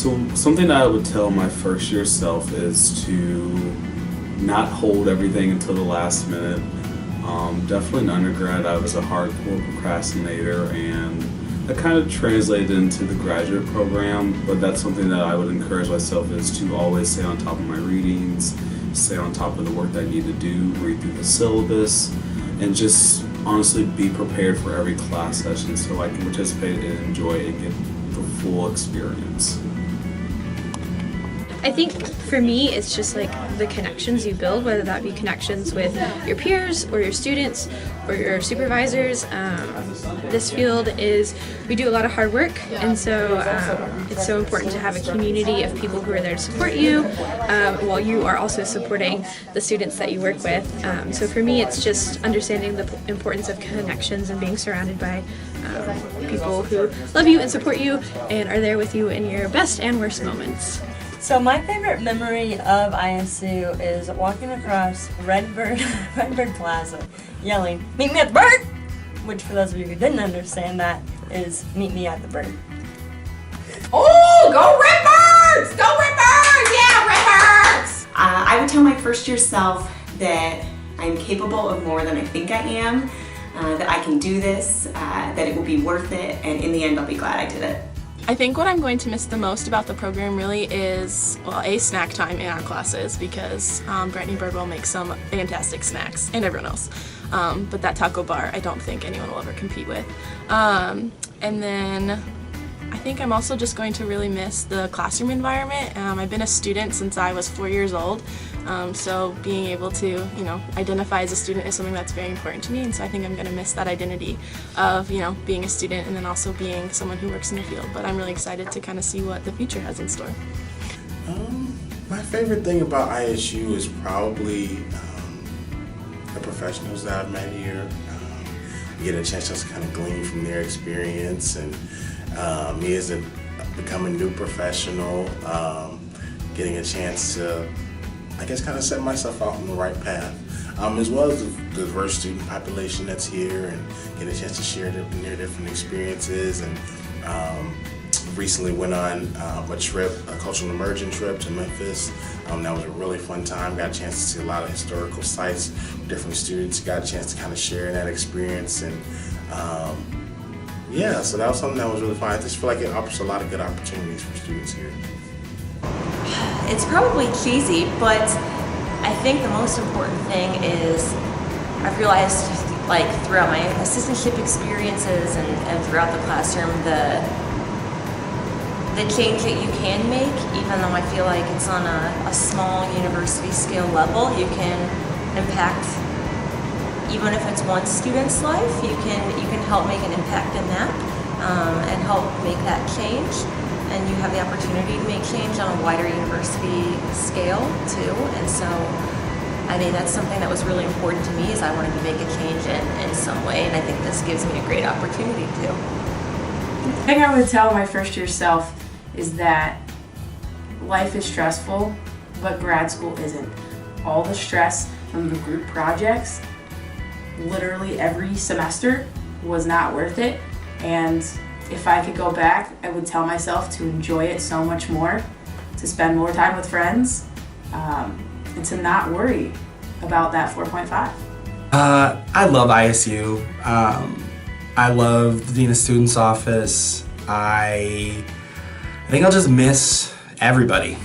So something that I would tell my first year self is to not hold everything until the last minute. Definitely in undergrad I was a hardcore procrastinator, and that kind of translated into the graduate program, but that's something that I would encourage myself is to always stay on top of my readings, stay on top of the work that I need to do, read through the syllabus, and just honestly be prepared for every class session so I can participate and enjoy and get the full experience. I think for me it's just like the connections you build, whether that be connections with your peers or your students or your supervisors. This field is, we do a lot of hard work, and so it's so important to have a community of people who are there to support you while you are also supporting the students that you work with. So for me it's just understanding the importance of connections and being surrounded by people who love you and support you and are there with you in your best and worst moments. So my favorite memory of ISU is walking across Redbird Plaza, yelling, "Meet me at the bird!" Which, for those of you who didn't understand that, is "Meet me at the bird." Oh, go Redbirds! Go Redbirds! Yeah, Redbirds! I would tell my first year self that I'm capable of more than I think I am, that I can do this, that it will be worth it, and in the end I'll be glad I did it. I think what I'm going to miss the most about the program really is, well, snack time in our classes, because Brittany Birdwell makes some fantastic snacks, and everyone else. But that taco bar, I don't think anyone will ever compete with. And then I think I'm also just going to really miss the classroom environment. I've been a student since I was 4 years old, so being able to, identify as a student is something that's very important to me, and so I think I'm going to miss that identity of, being a student and then also being someone who works in the field. But I'm really excited to kind of see what the future has in store. My favorite thing about ISU is probably the professionals that I've met here. Get a chance to kind of glean from their experience, and me as becoming a new professional, getting a chance to, I guess, kind of set myself out on the right path, as well as the diverse student population that's here, and get a chance to share their different experiences. And recently went on a cultural immersion trip to Memphis. That was a really fun time. Got a chance to see a lot of historical sites with different students. Got a chance to kind of share in that experience, and yeah, so that was something that was really fun. I just feel like it offers a lot of good opportunities for students here. It's probably cheesy, but I think the most important thing is I've realized, like, throughout my assistantship experiences and throughout the classroom, the change that you can make, even though I feel like it's on a small university scale level, you can impact, even if it's one student's life, you can help make an impact in that, and help make that change. And you have the opportunity to make change on a wider university scale too. And so, I mean, that's something that was really important to me, is I wanted to make a change in some way, and I think this gives me a great opportunity to. The thing I would tell my first year self is that life is stressful, but grad school isn't. All the stress from the group projects, literally every semester, was not worth it. And if I could go back, I would tell myself to enjoy it so much more, to spend more time with friends, and to not worry about that 4.5. I love ISU. I love the Dean of Students office. I think I'll just miss everybody,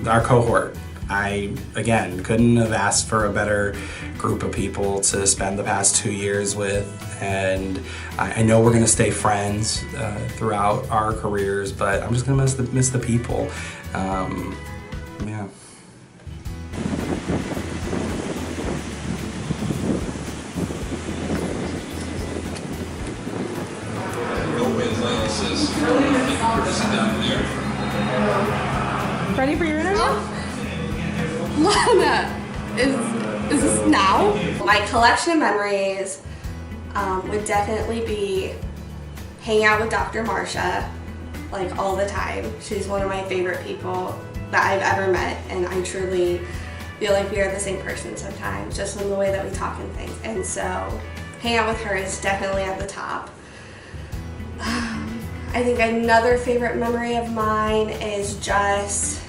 our cohort. I, again, couldn't have asked for a better group of people to spend the past 2 years with, and I know we're gonna stay friends throughout our careers, but I'm just gonna miss the people. Yeah. Ready for your interview? Lana, is this now? My collection of memories would definitely be hanging out with Dr. Marsha, like, all the time. She's one of my favorite people that I've ever met, and I truly feel like we are the same person sometimes, just in the way that we talk and things. And so hanging out with her is definitely at the top. I think another favorite memory of mine is just,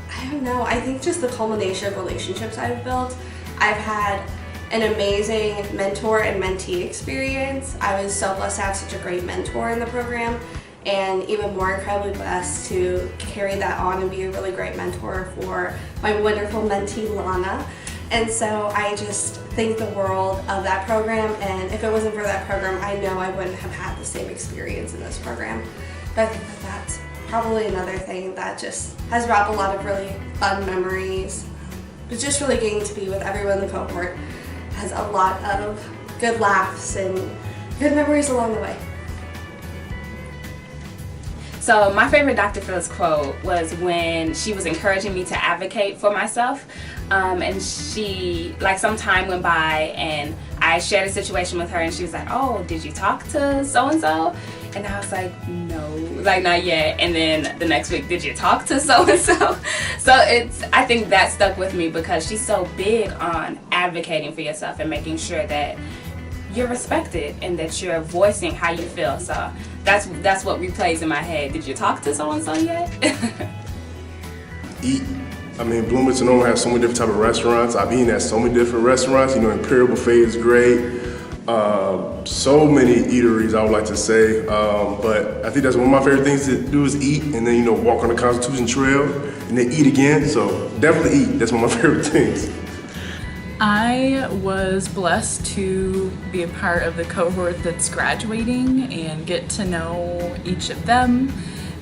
I don't know, I think just the culmination of relationships I've built. I've had an amazing mentor and mentee experience. I was so blessed to have such a great mentor in the program, and even more incredibly blessed to carry that on and be a really great mentor for my wonderful mentee, Lana. And so I just think the world of that program, and if it wasn't for that program, I know I wouldn't have had the same experience in this program. But I think that that's probably another thing that just has brought a lot of really fun memories. But just really getting to be with everyone in the cohort has a lot of good laughs and good memories along the way. So my favorite Dr. Phillips quote was when she was encouraging me to advocate for myself. And she, like, some time went by and I shared a situation with her and she was like, oh, did you talk to so-and-so? And I was like, no, like, not yet. And then the next week, did you talk to so-and-so? So I think that stuck with me because she's so big on advocating for yourself and making sure that you're respected and that you're voicing how you feel. So that's what replays in my head. Did you talk to so-and-so yet? Eat. I mean, Bloomington has so many different type of restaurants. I've eaten at so many different restaurants. You know, Imperial Buffet is great. So many eateries, I would like to say. But I think that's one of my favorite things to do is eat and then, you know, walk on the Constitution Trail and then eat again. So definitely eat. That's one of my favorite things. I was blessed to be a part of the cohort that's graduating and get to know each of them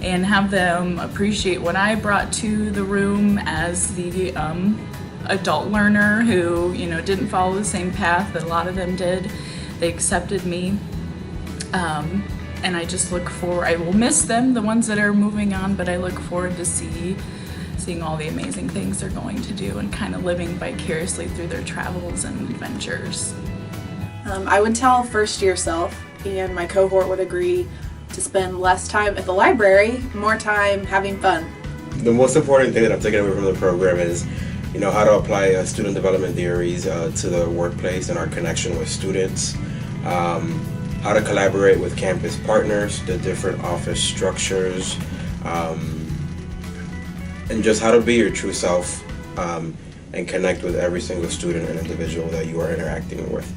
and have them appreciate what I brought to the room as the adult learner who, you know, didn't follow the same path that a lot of them did. They accepted me, and I just look forward. I will miss them, the ones that are moving on, but I look forward to seeing all the amazing things they're going to do and kind of living vicariously through their travels and adventures. I would tell first year self, and my cohort would agree, to spend less time at the library, more time having fun. The most important thing that I'm taking away from the program is, you know, how to apply student development theories to the workplace and our connection with students, how to collaborate with campus partners, the different office structures, and just how to be your true self and connect with every single student and individual that you are interacting with.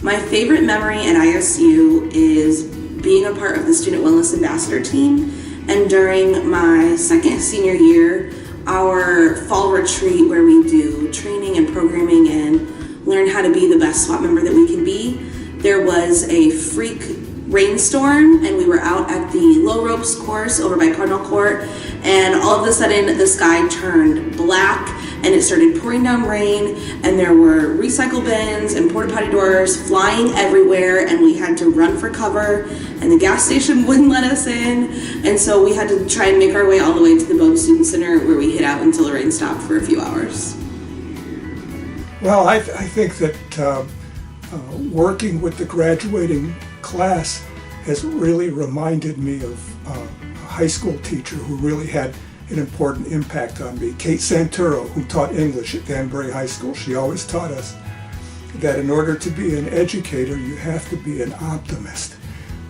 My favorite memory at ISU is being a part of the Student Wellness Ambassador team, and during my second senior year, our fall retreat where we do training and programming and learn how to be the best SWAT member that we can be, there was a freak rainstorm and we were out at the low ropes course over by Cardinal Court, and all of a sudden the sky turned black and it started pouring down rain, and there were recycle bins and porta potty doors flying everywhere, and we had to run for cover, and the gas station wouldn't let us in, and so we had to try and make our way all the way to the Bowdoin Student Center where we hid out until the rain stopped for a few hours. Well, I think that working with the graduating class has really reminded me of a high school teacher who really had an important impact on me. Kate Santoro, who taught English at Danbury High School, she always taught us that in order to be an educator, you have to be an optimist,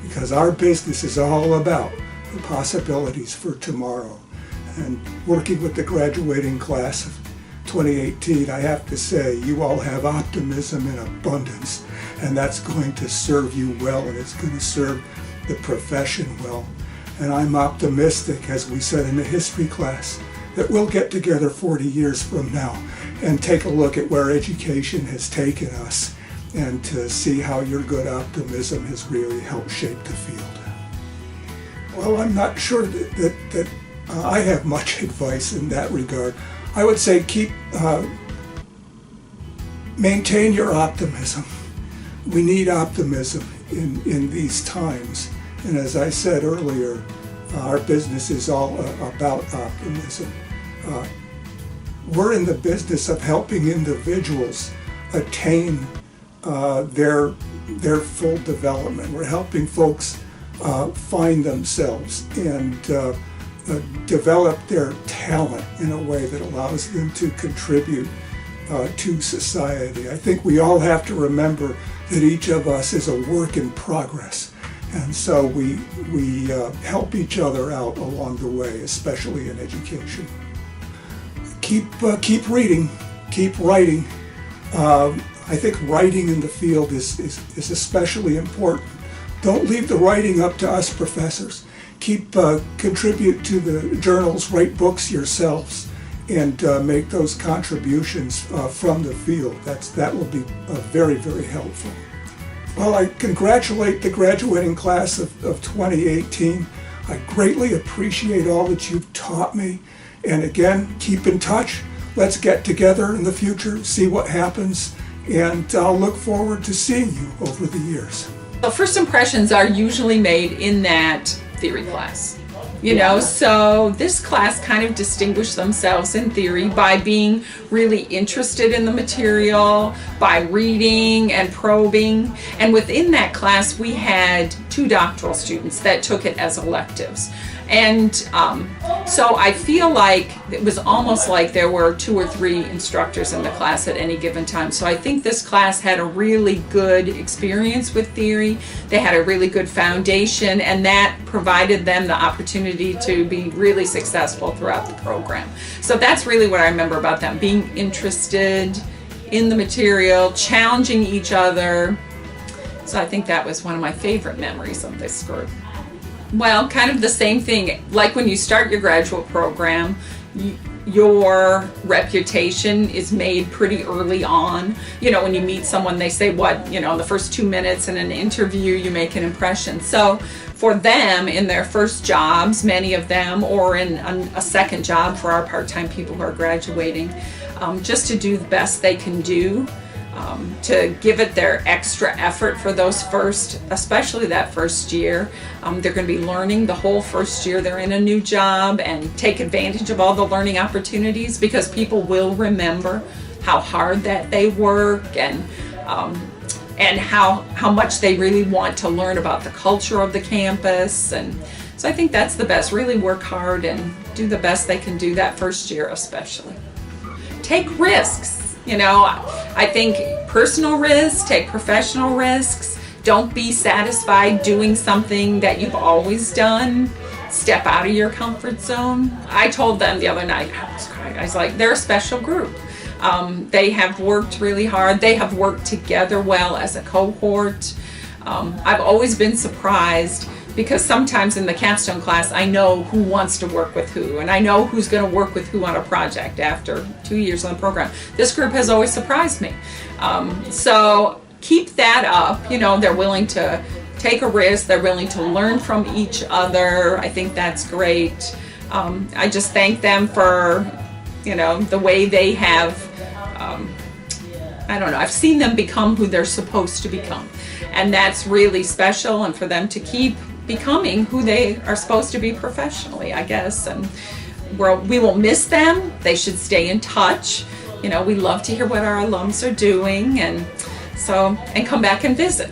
because our business is all about the possibilities for tomorrow. And working with the graduating class of 2018, I have to say, you all have optimism in abundance, and that's going to serve you well, and it's going to serve the profession well. And I'm optimistic, as we said in the history class, that we'll get together 40 years from now and take a look at where education has taken us, and to see how your good optimism has really helped shape the field. Well, I'm not sure that I have much advice in that regard. I would say maintain your optimism. We need optimism in these times. And as I said earlier, our business is all about optimism. We're in the business of helping individuals attain their full development. We're helping folks find themselves and develop their talent in a way that allows them to contribute to society. I think we all have to remember that each of us is a work in progress, And so we help each other out along the way, especially in education. Keep reading, keep writing. I think writing in the field is especially important. Don't leave the writing up to us professors. Contribute to the journals, write books yourselves, and make those contributions from the field. That will be very, very helpful. Well, I congratulate the graduating class of 2018. I greatly appreciate all that you've taught me. And again, keep in touch. Let's get together in the future, see what happens, and I'll look forward to seeing you over the years. Well, first impressions are usually made in that theory class. You know, so this class kind of distinguished themselves in theory by being really interested in the material, by reading and probing. And within that class, we had 2 doctoral students that took it as electives. And so I feel like it was almost like there were 2 or 3 instructors in the class at any given time. So I think this class had a really good experience with theory. They had a really good foundation, and that provided them the opportunity to be really successful throughout the program. So that's really what I remember about them, being interested in the material, challenging each other. So I think that was one of my favorite memories of this group. Well, kind of the same thing, like when you start your graduate program, your reputation is made pretty early on. You know, when you meet someone, they say what, you know, the first 2 minutes in an interview, you make an impression. So for them, in their first jobs, many of them, or in a second job for our part-time people who are graduating, just to do the best they can do. To give it their extra effort for those first, especially that first year. They're going to be learning the whole first year. They're in a new job, and take advantage of all the learning opportunities, because people will remember how hard that they work, and how much they really want to learn about the culture of the campus. And so I think that's the best. Really work hard and do the best they can do that first year especially. Take risks. You know, I think personal risks, take professional risks. Don't be satisfied doing something that you've always done. Step out of your comfort zone. I told them the other night, I was crying. I was like, they're a special group. They have worked really hard. They have worked together well as a cohort. I've always been surprised, because sometimes in the capstone class, I know who wants to work with who, and I know who's going to work with who on a project after 2 years on the program. This group has always surprised me. So keep that up. You know, they're willing to take a risk. They're willing to learn from each other. I think that's great. I just thank them for, you know, the way they have, I don't know, I've seen them become who they're supposed to become. And that's really special, and for them to keep becoming who they are supposed to be professionally, I guess. And we will miss them. They should stay in touch. You know, we love to hear what our alums are doing, and come back and visit.